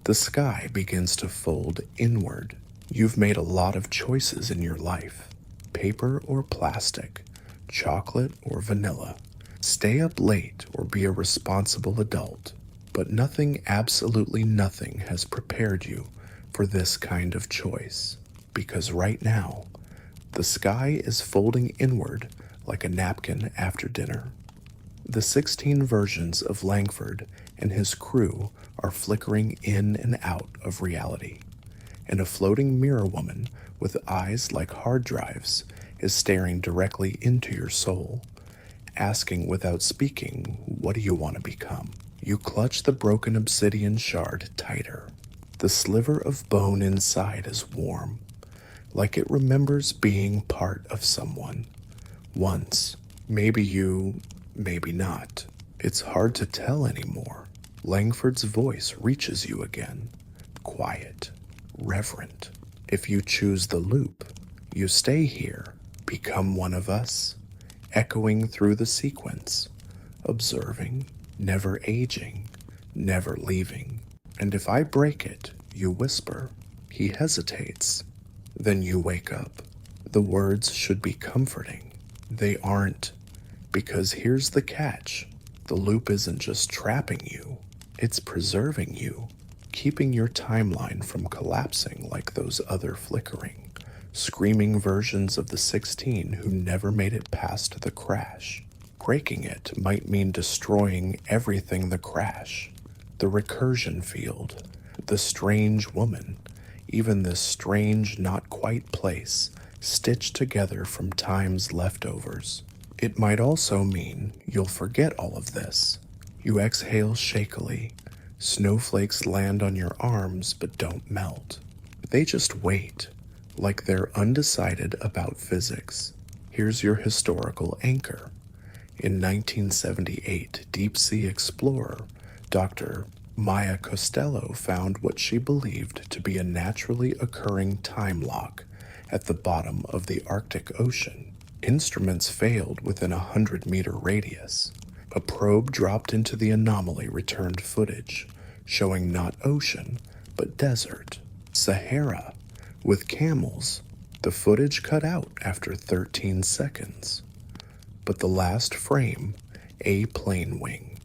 the sky begins to fold inward. You've made a lot of choices in your life. Paper or plastic, chocolate or vanilla. Stay up late or be a responsible adult. But nothing, absolutely nothing, has prepared you for this kind of choice. Because right now, The sky is folding inward like a napkin after dinner. The 16 versions of Langford and his crew are flickering in and out of reality, and a floating mirror woman with eyes like hard drives is staring directly into your soul, asking without speaking, "What do you want to become?" You clutch the broken obsidian shard tighter. The sliver of bone inside is warm, like it remembers being part of someone. Once. Maybe you, maybe not. It's hard to tell anymore. Langford's voice reaches you again. Quiet. Reverent. If you choose the loop, you stay here, become one of us, echoing through the sequence, observing, never aging, never leaving. And if I break it, you whisper. He hesitates. Then you wake up. The words should be comforting. They aren't, because here's the catch. The loop isn't just trapping you, it's preserving you, keeping your timeline from collapsing like those other flickering, screaming versions of the 16 who never made it past the crash. Breaking it might mean destroying everything the crash, the recursion field, the strange woman, even this strange not quite place stitched together from time's leftovers. It might also mean you'll forget all of this. You exhale shakily. Snowflakes land on your arms but don't melt. They just wait, like they're undecided about physics. Here's your historical anchor. In 1978, deep-sea explorer Dr. Maya Costello found what she believed to be a naturally occurring time lock at the bottom of the Arctic Ocean. Instruments failed within a 100-meter radius. A probe dropped into the anomaly returned footage, showing not ocean, but desert, Sahara, with camels. The footage cut out after 13 seconds. But the last frame, a plane wing,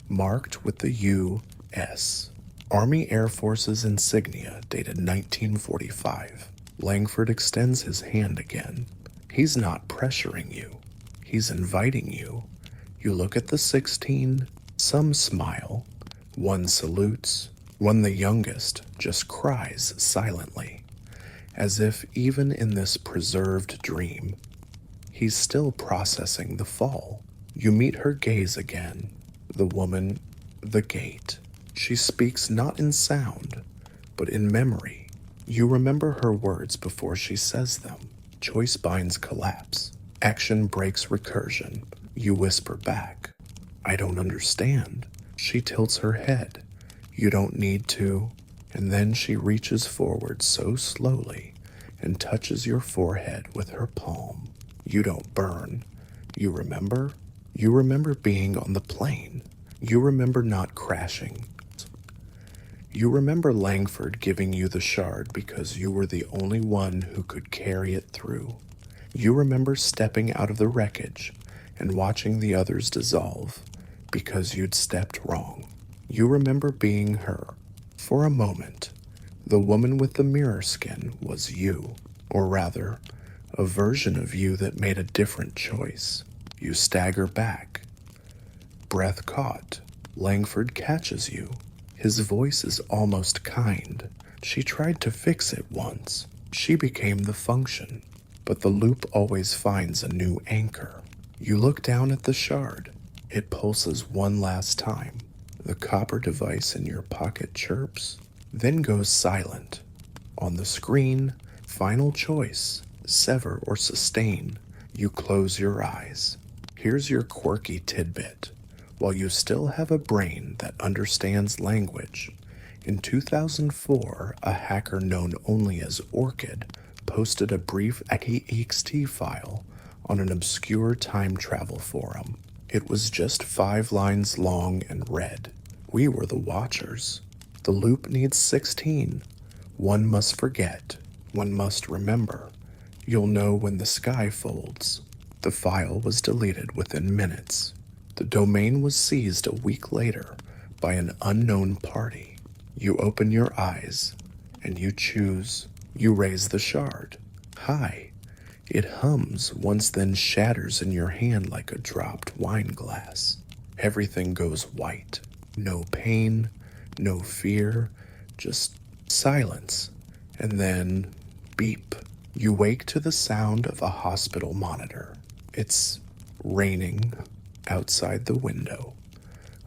marked with the U.S. Army Air Force's insignia dated 1945. Langford extends his hand again. He's not pressuring you. He's inviting you. You look at the 16. Some smile. One salutes. One, the youngest, just cries silently, as if even in this preserved dream, he's still processing the fall. You meet her gaze again. The woman, the gate. She speaks not in sound, but in memory. You remember her words before she says them. Choice binds collapse. Action breaks recursion. You whisper back. I don't understand. She tilts her head. You don't need to. And then she reaches forward so slowly and touches your forehead with her palm. You don't burn. You remember? You remember being on the plane. You remember not crashing. You remember Langford giving you the shard because you were the only one who could carry it through. You remember stepping out of the wreckage and watching the others dissolve because you'd stepped wrong. You remember being her. For a moment, the woman with the mirror skin was you, or rather, a version of you that made a different choice. You stagger back. Breath caught. Langford catches you. His voice is almost kind. She tried to fix it once. She became the function. But the loop always finds a new anchor. You look down at the shard. It pulses one last time. The copper device in your pocket chirps, then goes silent. On the screen, final choice, sever or sustain. You close your eyes. Here's your quirky tidbit. While you still have a brain that understands language, in 2004, a hacker known only as Orchid posted a brief .ext file on an obscure time travel forum. It was just 5 lines long and read. We were the watchers. The loop needs 16. One must forget. One must remember. You'll know when the sky folds. The file was deleted within minutes. The domain was seized a week later by an unknown party. You open your eyes, and you choose. You raise the shard. Hi. It hums once, then shatters in your hand like a dropped wine glass. Everything goes white. No pain, no fear, just silence. And then beep. You wake to the sound of a hospital monitor. It's raining outside the window.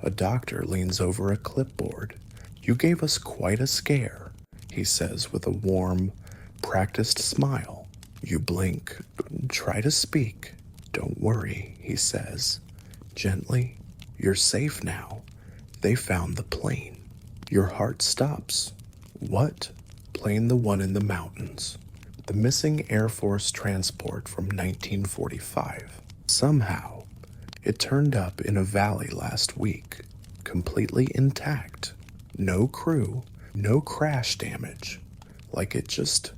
A doctor leans over a clipboard. "You gave us quite a scare," he says with a warm, practiced smile. You blink, try to speak. "Don't worry," he says, gently. "You're safe now. They found the plane." Your heart stops. What? Plane, the one in the mountains. The missing Air Force transport from 1945. Somehow, it turned up in a valley last week, completely intact. No crew, no crash damage. Like it just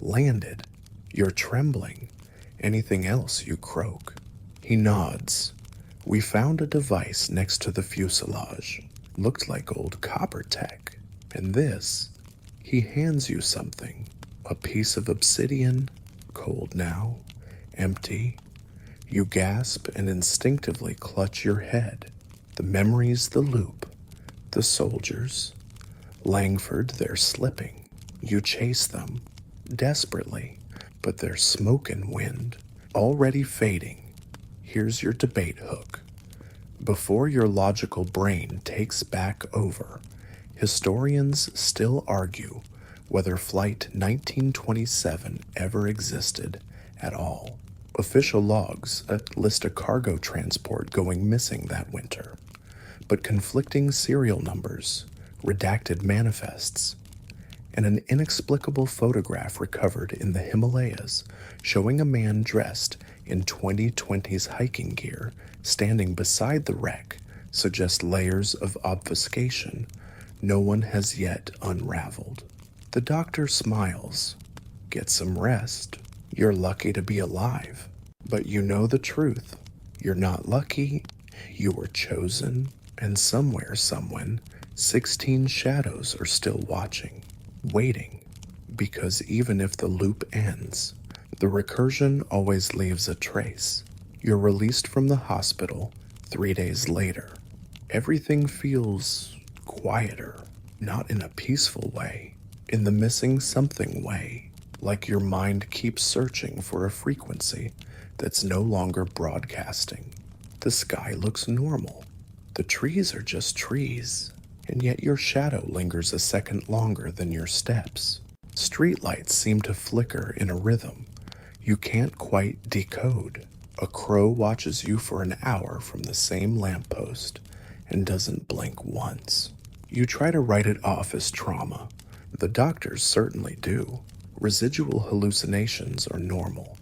landed. You're trembling. Anything else, you croak. He nods. "We found a device next to the fuselage. Looked like old copper tech. And this," he hands you something. A piece of obsidian, cold now, empty. You gasp and instinctively clutch your head. The memories, the loop, the soldiers. Langford, they're slipping. You chase them, desperately, but there's smoke and wind, already fading. Here's your debate hook. Before your logical brain takes back over, historians still argue whether Flight 1927 ever existed at all. Official logs list a cargo transport going missing that winter, but conflicting serial numbers, redacted manifests, and an inexplicable photograph recovered in the Himalayas showing a man dressed in 2020's hiking gear standing beside the wreck suggest layers of obfuscation no one has yet unraveled. The doctor smiles. "Get some rest. You're lucky to be alive. But you know the truth. You're not lucky. You were chosen. And somewhere, someone, 16 shadows are still watching, waiting. Because even if the loop ends, the recursion always leaves a trace. You're released from the hospital 3 days later. Everything feels quieter, not in a peaceful way, in the missing something way, like your mind keeps searching for a frequency that's no longer broadcasting. The sky looks normal. The trees are just trees, and yet your shadow lingers a second longer than your steps. Streetlights seem to flicker in a rhythm you can't quite decode. A crow watches you for an hour from the same lamppost and doesn't blink once. You try to write it off as trauma. The doctors certainly do. Residual hallucinations are normal.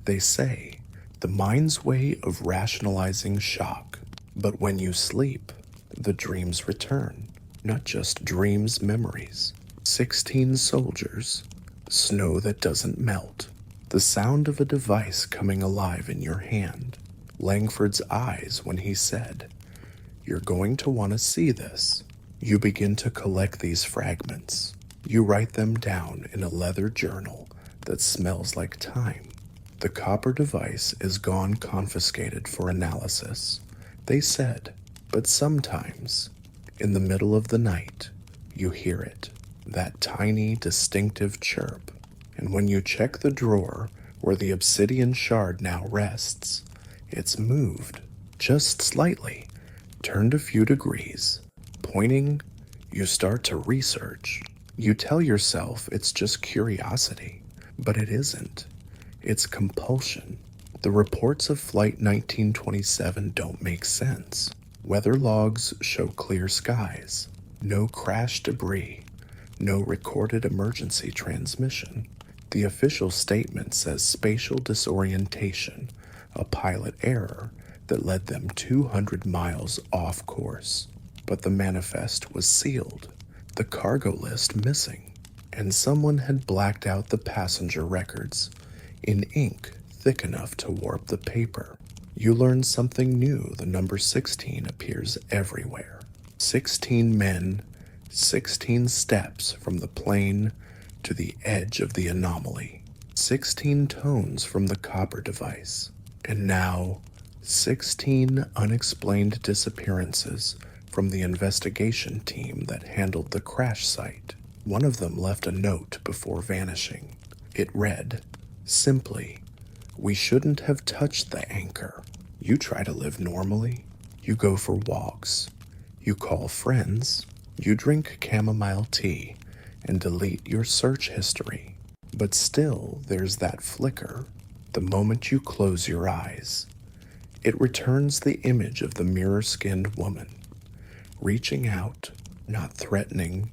They say the mind's way of rationalizing shock. But when you sleep, the dreams return. Not just dreams, memories. 16 soldiers. Snow that doesn't melt. The sound of a device coming alive in your hand. Langford's eyes when he said, "You're going to want to see this." You begin to collect these fragments. You write them down in a leather journal that smells like time. The copper device is gone, confiscated for analysis. They said, but sometimes, in the middle of the night, you hear it, that tiny, distinctive chirp. And when you check the drawer where the obsidian shard now rests, it's moved, just slightly, turned a few degrees. Pointing, you start to research. You tell yourself it's just curiosity, but it isn't. It's compulsion. The reports of Flight 1927 don't make sense. Weather logs show clear skies, no crash debris, no recorded emergency transmission. The official statement says spatial disorientation, a pilot error that led them 200 miles off course. But the manifest was sealed, the cargo list missing, and someone had blacked out the passenger records in ink thick enough to warp the paper. You learn something new. The number 16 appears everywhere. 16 men, 16 steps from the plane to the edge of the anomaly. 16 tones from the copper device, and now 16 unexplained disappearances from the investigation team that handled the crash site. One of them left a note before vanishing. It read, simply, "We shouldn't have touched the anchor. You try to live normally. You go for walks. You call friends. You drink chamomile tea and delete your search history. But still, there's that flicker, the moment you close your eyes. It returns the image of the mirror-skinned woman, reaching out, not threatening,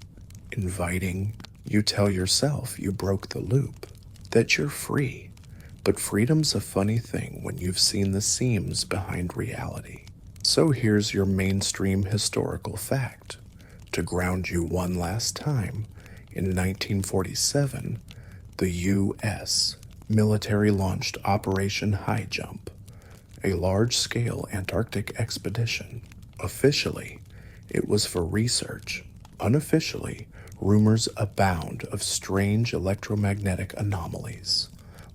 inviting. You tell yourself you broke the loop, that you're free. But freedom's a funny thing when you've seen the seams behind reality. So here's your mainstream historical fact. To ground you one last time, in 1947, the U.S. military launched Operation High Jump, a large-scale Antarctic expedition. Officially, it was for research. Unofficially, rumors abound of strange electromagnetic anomalies,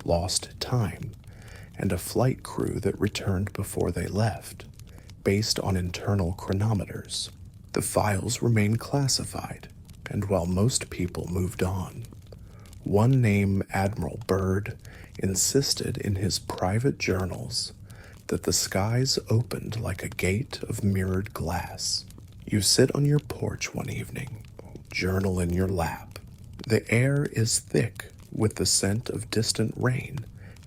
lost time, and a flight crew that returned before they left, based on internal chronometers. The files remain classified, and while most people moved on, one named Admiral Byrd insisted in his private journals that the skies opened like a gate of mirrored glass. You sit on your porch one evening, journal in your lap. The air is thick with the scent of distant rain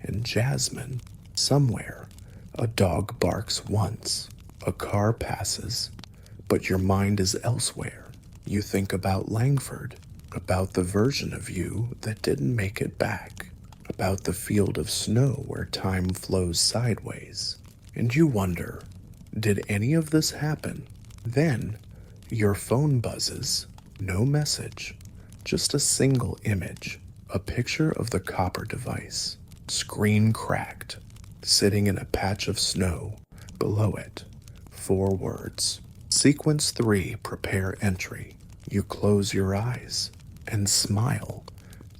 and jasmine. Somewhere, a dog barks once, a car passes, but your mind is elsewhere. You think about Langford, about the version of you that didn't make it back, about the field of snow where time flows sideways. And you wonder, did any of this happen? Then, your phone buzzes. No message, just a single image, a picture of the copper device, screen cracked, sitting in a patch of snow. Below it, 4 words. Sequence 3, prepare entry. You close your eyes and smile.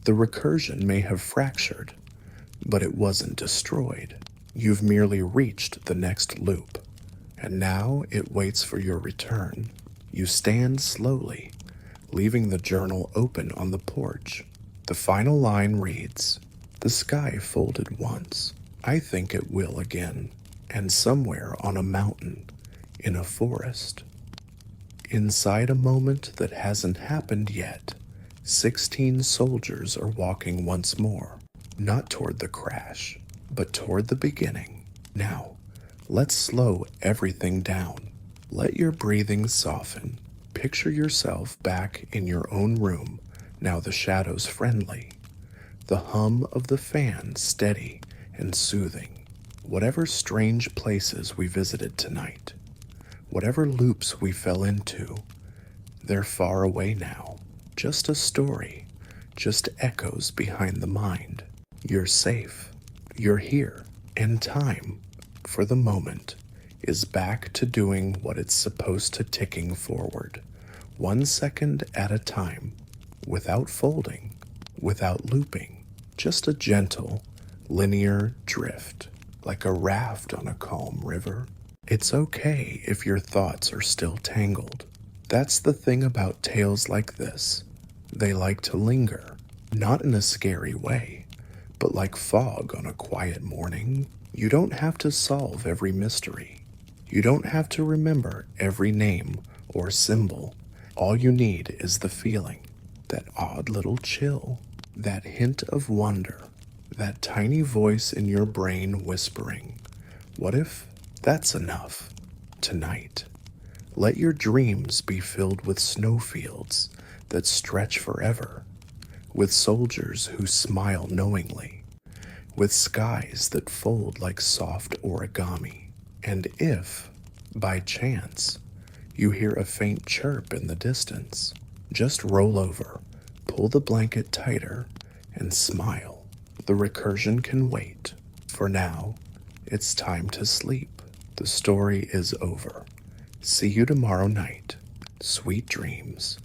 The recursion may have fractured, but it wasn't destroyed. You've merely reached the next loop, and now it waits for your return. You stand slowly, leaving the journal open on the porch. The final line reads, "The sky folded once. I think it will again. And somewhere on a mountain, in a forest, inside a moment that hasn't happened yet, 16 soldiers are walking once more, not toward the crash, but toward the beginning. Now, let's slow everything down. Let your breathing soften. Picture yourself back in your own room, now the shadows friendly, the hum of the fan steady and soothing. Whatever strange places we visited tonight, whatever loops we fell into, they're far away now. Just a story, just echoes behind the mind. You're safe. You're here. And time, for the moment, is back to doing what it's supposed to, ticking forward, 1 second at a time, without folding, without looping, just a gentle, linear drift, like a raft on a calm river. It's okay if your thoughts are still tangled. That's the thing about tales like this. They like to linger, not in a scary way, but like fog on a quiet morning. You don't have to solve every mystery. You don't have to remember every name or symbol. All you need is the feeling, that odd little chill, that hint of wonder, that tiny voice in your brain whispering, "What if that's enough?" Tonight, let your dreams be filled with snowfields that stretch forever, with soldiers who smile knowingly, with skies that fold like soft origami. And if, by chance, you hear a faint chirp in the distance, just roll over, pull the blanket tighter, and smile. The recursion can wait. For now, it's time to sleep. The story is over. See you tomorrow night. Sweet dreams.